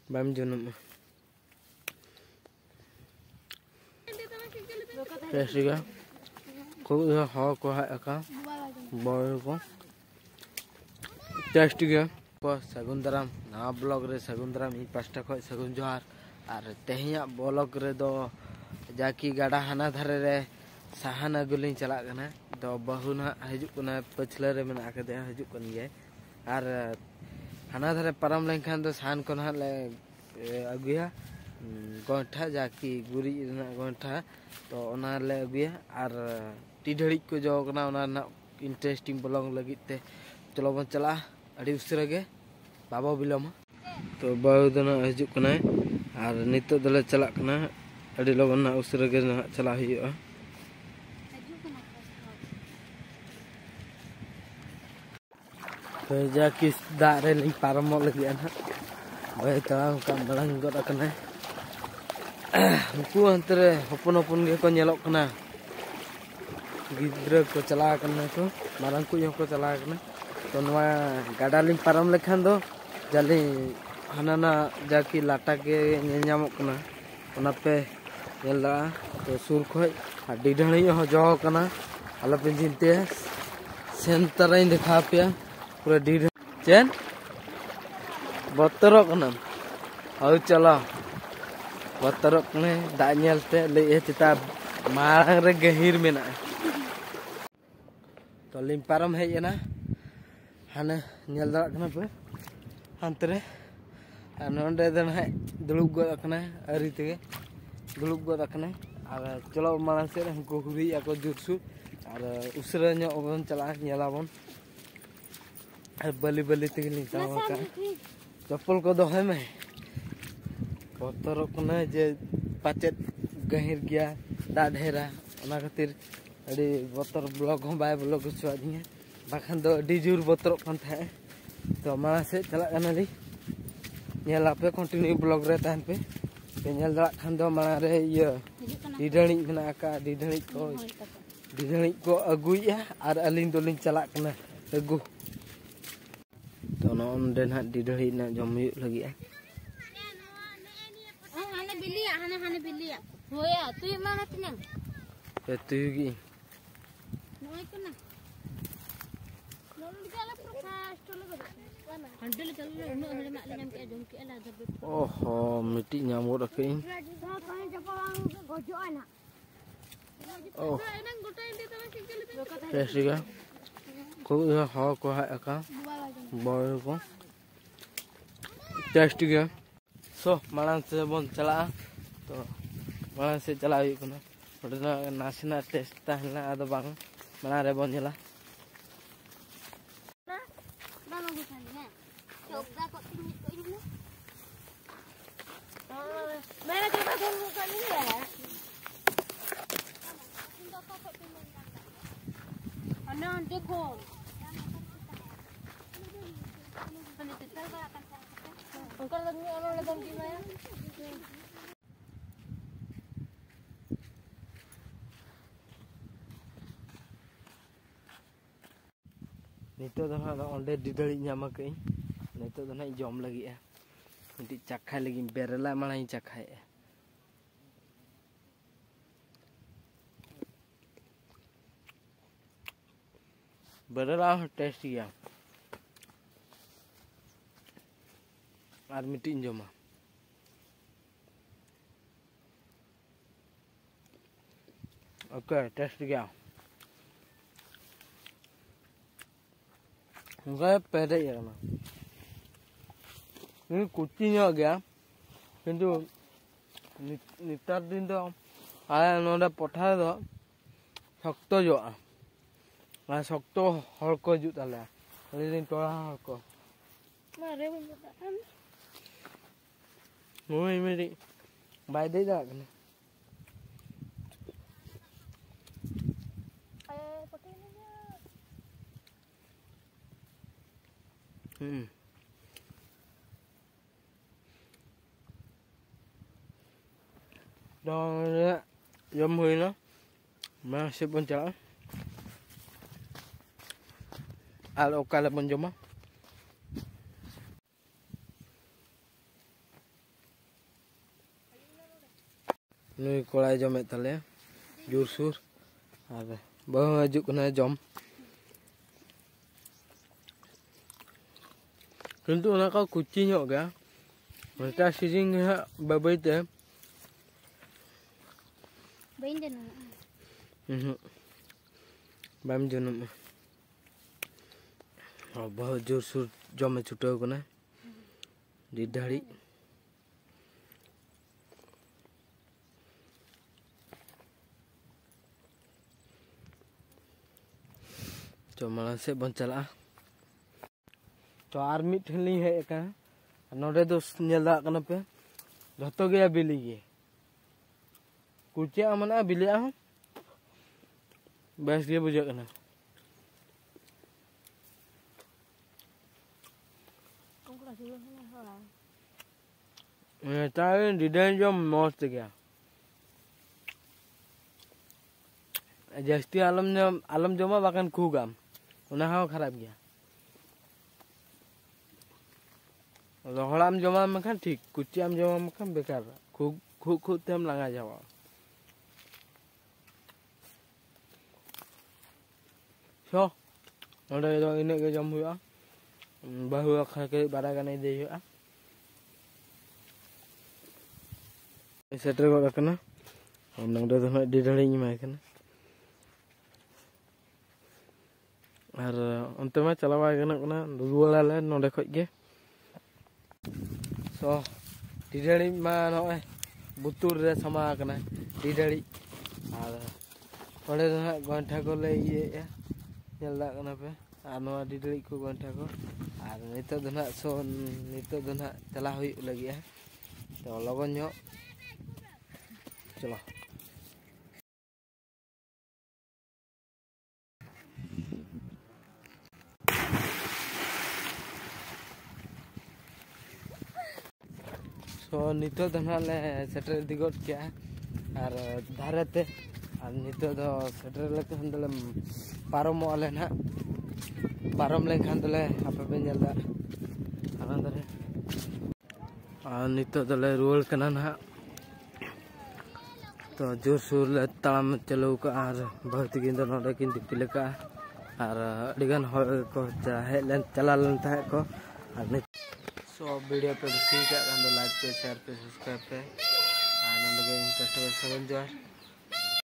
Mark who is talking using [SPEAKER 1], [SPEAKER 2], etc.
[SPEAKER 1] Bam junum. Pesiga. Ko ha ko ha aka. Boy ko. Test gya. Ko Sagundaram na blog re Sagundaram I pasta ko Sagun Johar ar tehnya blog re do jaki gada hana dhare re sahana gulin chalak kana do bahu na hijuk kana pachla re mena akade hijuk kan ye ar hana dhare param lenkhan do sahan ko na le aguya gontha jaki guri na gontha to ona le aguya ar tidhari ko jo kana ona na interesting blog lagit te chalo bon chala adi usra ge baba bilama to bahu dana hijuk kana ar nito dale chalak kana adi logon na usra ge na chala huyuga to jaki da re li paramo lagi ana bae ta ka balang god akana unku antre hopon ge ko nyelok kana gidra ko chala kana ko marang ku yo ko chala kana to noa gada ling param lekhan do jali hanana jaki lata ge nyamok kana ona pe nyela to sur khoi adi dhani ho jo kana ala pe jinte center in dekha pe pura di chen botorok kana au chala botorok ne da nyel te le cita marang re gahir mena to ling param hej na hana nyel da kana pe hantre anonde dan hai dulub god akana ari tege dulub god akana ar chalo malang se हमको हुई ako jutsu ar usra nya obon chala nyelabon ar bali bali tege linta ka chapol ko do hai mai botorok kana je pacet gahir gya da dhera ona khatir adi botor blog ho bai blog chu adinya bakhan do adi jur botorok kan tha to malang se chala kana di nyel ape continue blog re tahan pe nyel da khan do mana re iya didani kena aka didani ko aguya ar alin dolin chalak kena agu to no onde na didani na jom yuk lagi
[SPEAKER 2] hane bili ya hoya tu mana tinang
[SPEAKER 1] itu gi
[SPEAKER 2] noi kena non digala profas to lo handle kalau no hale mak lenyam ke jom ke ala jab
[SPEAKER 1] oh miti nyamuk rakin oh pesiga ko ha ko ha aka boy ko test gya so malang se bon chala to malang se chala hu kana odana nasina test tahla ado bang mana re bon jela
[SPEAKER 2] Mana kita tunggu kat ni ya? Anak देखो. Angkat lagi orang lagi di mana?
[SPEAKER 1] Nito dah nak onde didari nyama kai. Nito dah nak jom lagi ya. Nanti cakai lagi berela malah yang cakai. Berela test ya. Ar mitin joma. Oke, test ya. Enggak pede ya mah. Ini kucingnya gak, কিন্তু nitar din do aya noda potha do shokto jo a shokto hor ko ju tala din tola hor ko
[SPEAKER 2] Mare bukan.
[SPEAKER 1] Ngoi meri bai dei da kana
[SPEAKER 2] Potha ni ya.
[SPEAKER 1] Đó giống hơi nó mà sẽ bên trái alo cái là bên giống á नुई कोड़ा जमे तले जोर सुर और बहु हजू जम किंतु कुची गया मेटा सीजिंग बबईते बाम जनम बहुत जोर सुर जमे छुटाव कना डिडाड़ी तो माला से बन चला तो आर मिट ठेली है का नोडे दो नेला कना पे धतो गया बिली गे कुचिया मना बिलिया हम बस ये बुझा कना तारे डिजाइन जो मस्त गया जस्ती आलम जमा बाकान खूगाम उना हाव खराब गया रोहड़ाम जमा मखान ठीक कुचियाम जमा मखान बेकार खूब खूब खूब तेम लगा जावा सो नोडे दो इने के जम हुआ बहु खाके बारा गाने दे हुआ सेटर गो कना हम नोडे दो ना डिडड़ी माय कना और अंत में चलावा कना रुवाला ले नोडे खoj ge सो डिडड़ी मा नय बुतुर रे समा कना डिडड़ी और ओडे दो ना गंठा को ले ये नेला कना पे और नवा डिडड़ी को गंठा को और नितो दो ना सो नितो दो ना चला हुई लगी है तो लगन नो चलो सो नितो दो ना ले सेटर दिगोट क्या और धारते और नितो दो सेटर ले खान दले पारम वाले ना पारम ले खान दले आपे पे नेला आना दरे और नितो दले रोल कना ना तो जोर सुर ले ताम चलो का और बहुत गिन दो नोडे किन दिपिले का और अडिगान हो को हेज लेन चला लेन था को और सो वीडियो पे सी का लाइक पे शेयर पे सब्सक्राइब पे और नोडे के इंटरेस्ट 7 जोर